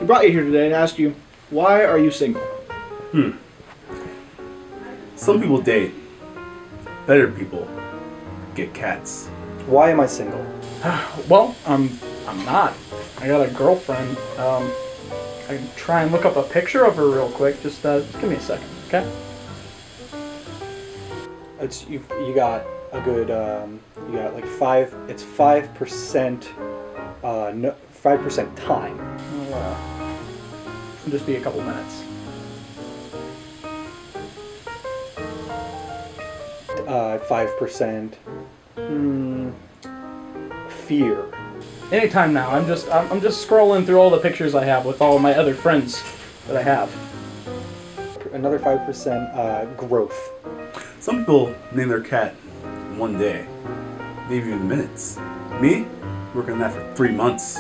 We brought you here today and asked you, why are you single? Some people date. Better people get cats. Why am I single? Well, I'm not. I got a girlfriend. I can try and look up a picture of her real quick. Just give me a second, okay? It's you got a good you got like 5. It's 5%. No, 5% time. It'll just be a couple minutes. 5%. Fear. Anytime now. I'm just scrolling through all the pictures I have with all my other friends that I have. Another 5% growth. Some people name their cat in one day, maybe even minutes. Me, working on that for 3 months.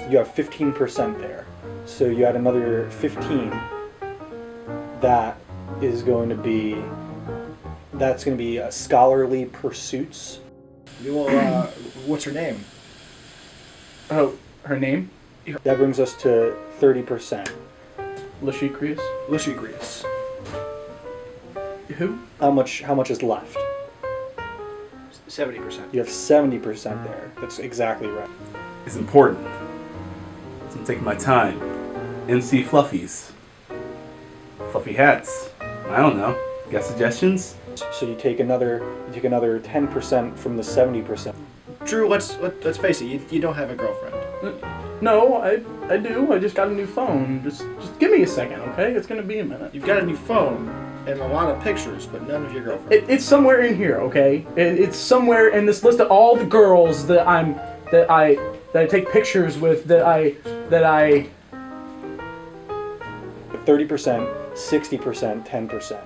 You have 15% there. So you add another 15. That's going to be scholarly pursuits. Well, what's her name? Oh, her name? That brings us to 30%. Lashikrius. Lashikrius. Who? How much is left? 70%. You have 70% there. That's exactly right. It's important. So I'm taking my time. MC Fluffies. Fluffy hats. I don't know. Got suggestions? So you take another 10% from the 70%. Drew, let's face it, you don't have a girlfriend. No, I do. I just got a new phone. Just give me a second, okay? It's gonna be a minute. You've got a new phone and a lot of pictures, but none of your girlfriend. It's somewhere in here, okay? It's somewhere in this list of all the girls that I take pictures with that I 30%, 60%, 10%.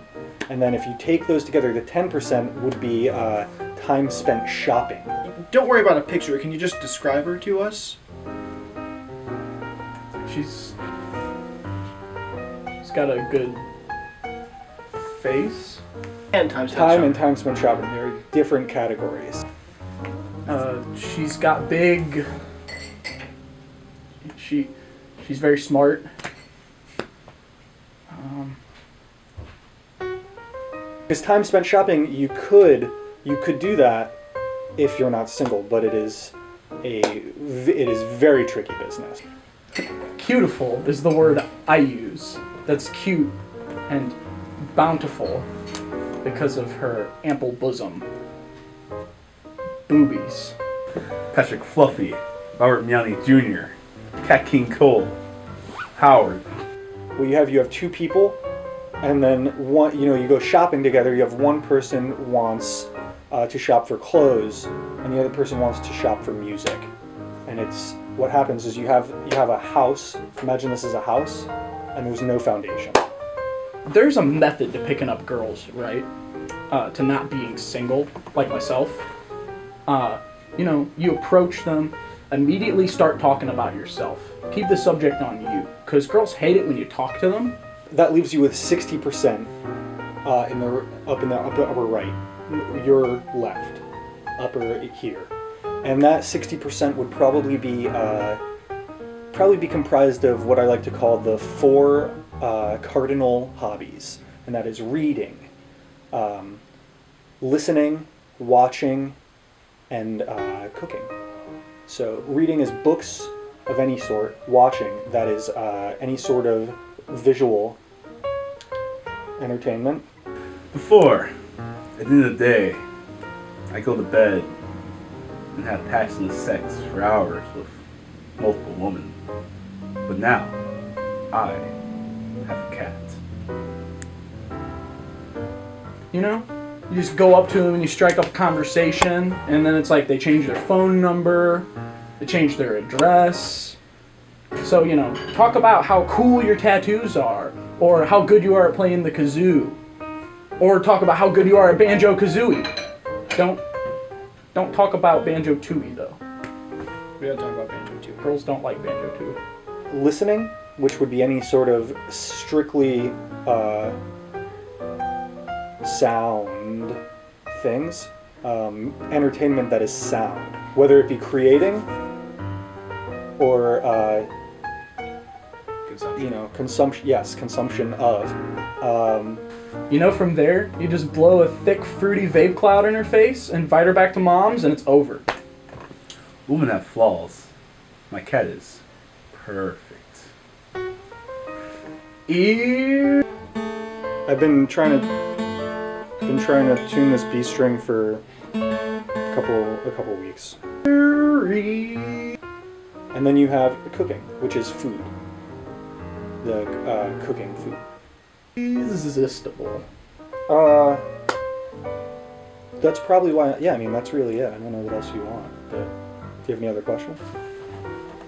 And then if you take those together, the 10% would be time spent shopping. Don't worry about a picture. Can you just describe her to us? she's got a good face. And time spent Time shopping. and time spent shopping. They're different categories. She's got big. She's very smart. Because time spent shopping, you could do that if you're not single, but it is very tricky business. Cutiful is the word I use. That's cute and bountiful because of her ample bosom. Boobies. Patrick Fluffy, Robert Miani Jr., Cat King Cole, Howard. Well, you have two people, and then one. You go shopping together. You have one person wants to shop for clothes, and the other person wants to shop for music. And what happens is you have a house. Imagine this is a house, and there's no foundation. There's a method to picking up girls, right? To not being single, like myself. You approach them, immediately start talking about yourself. Keep the subject on you, because girls hate it when you talk to them. That leaves you with 60% in the upper right, your left, upper here, and that 60% would probably be comprised of what I like to call the 4 cardinal hobbies, and that is reading, listening, watching, and cooking. So reading is books of any sort. Watching, that is any sort of visual entertainment. Before, at the end of the day, I go to bed and have passionate sex for hours with multiple women. But now, I have a cat. You just go up to them and you strike up a conversation, and then it's like they change their phone number, they change their address. So, talk about how cool your tattoos are, or how good you are at playing the kazoo, or talk about how good you are at Banjo-Kazooie. Don't talk about Banjo-Tooie, though. We don't talk about Banjo-Tooie. Girls don't like Banjo-Tooie. Listening, which would be any sort of strictly sound things, entertainment that is sound, whether it be creating or consumption. Consumption. Yes, consumption of. From there, you just blow a thick, fruity vape cloud in her face, invite her back to mom's, and it's over. Women have flaws. My cat is perfect. Ew. I've been trying to tune this B string for a couple weeks. And then you have cooking, which is food. The cooking food. Irresistible. That's probably why. Yeah, I mean that's really it. I don't know what else you want. But do you have any other questions?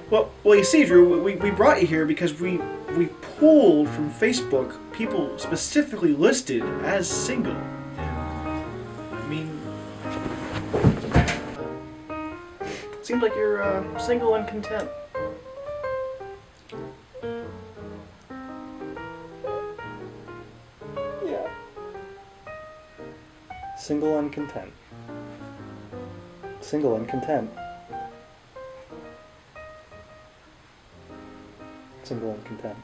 Well, you see, Drew, we brought you here because we pulled from Facebook people specifically listed as single. I mean, it seems like you're single and content. Yeah. Single and content. Single and content. Single and content.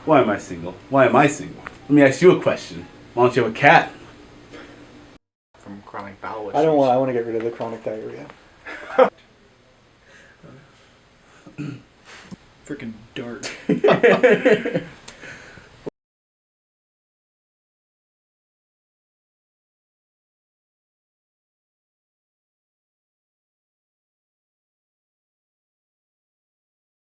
Why am I single? Why am I single? Let me ask you a question. Why don't you have a cat? From chronic bowel issues. I want to get rid of the chronic diarrhea. Freaking dart.